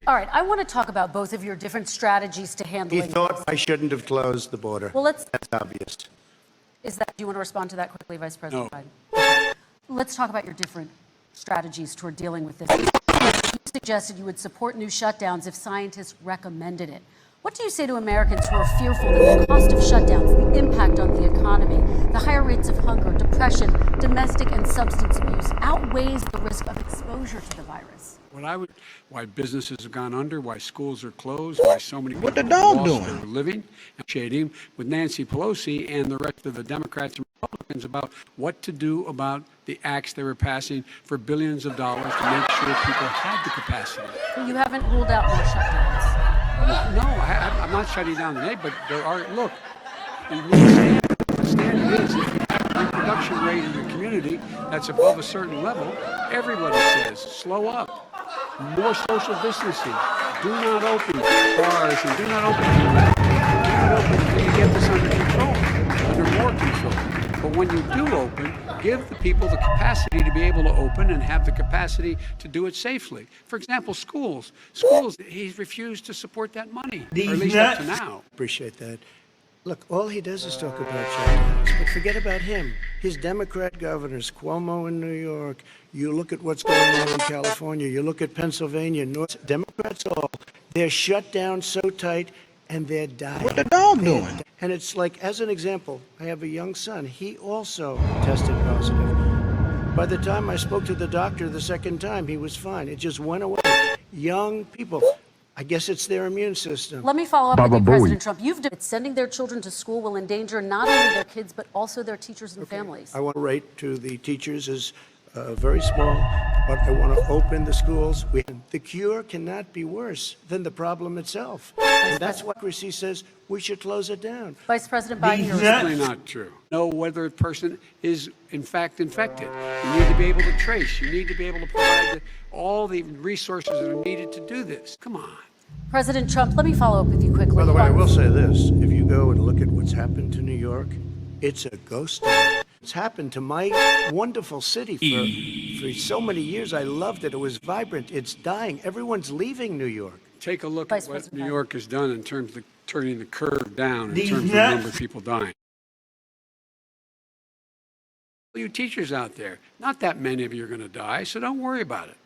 All right, I want to talk about both of your different strategies to handling He thought this. I shouldn't have closed the border. Well, That's obvious. Do you want to respond to that quickly, Vice President No. Biden? Let's talk about your different strategies toward dealing with this. You suggested you would support new shutdowns if scientists recommended it. What do you say to Americans who are fearful that the cost of shutdowns, the impact on the economy, the higher rates of hunger, depression, domestic and substance abuse outweighs the risk of exposure to the virus? Why businesses have gone under, why schools are closed, why so many people What the dog lost doing? their living, shading with Nancy Pelosi and the rest of the Democrats and Republicans about what to do about the acts they were passing for billions of dollars to make sure people had the capacity. You haven't ruled out more shutdowns. No, I'm not shutting down the neighborhood, but there are, look, the standard is if you have a reproduction rate in your community that's above a certain level, everybody says, slow up. More social distancing. Do not open bars and do not open until you get this under control, under more control. But when you do open, give the people the capacity to be able to open and have the capacity to do it safely. For example, schools. He's refused to support that money, or at least up to now. Appreciate that. Look, all he does is talk about shutdowns, but forget about him. His Democrat governors, Cuomo in New York, you look at what's going on in California, you look at Pennsylvania, Democrats all, they're shut down so tight and they're dying. What the dog doing? And it's like, as an example, I have a young son. He also tested positive. By the time I spoke to the doctor the second time, he was fine. It just went away. Young people, I guess it's their immune system. Let me follow up with you, BABABOOEY. President Trump. You've said sending their children to school will endanger not only their kids, but also their teachers and families. I want to rate to the teachers is very small, but I want to open the schools. The cure cannot be worse than the problem itself. And that's why Chrissy says we should close it down. Vice President Biden, you're Certainly not true. Know whether a person is in fact infected. You need to be able to trace. You need to be able to provide all the resources that are needed to do this. Come on. President Trump, let me follow up with you quickly. By the way, I will say this. If you go and look at what's happened to New York, it's a ghost town. It's happened to my wonderful city for so many years. I loved it. It was vibrant. It's dying. Everyone's leaving New York. Take a look Vice at what President New Biden. York has done in terms of turning the curve down in DEEZ terms of the nuts. number of people dying. You teachers out there, not that many of you are going to die, so don't worry about it.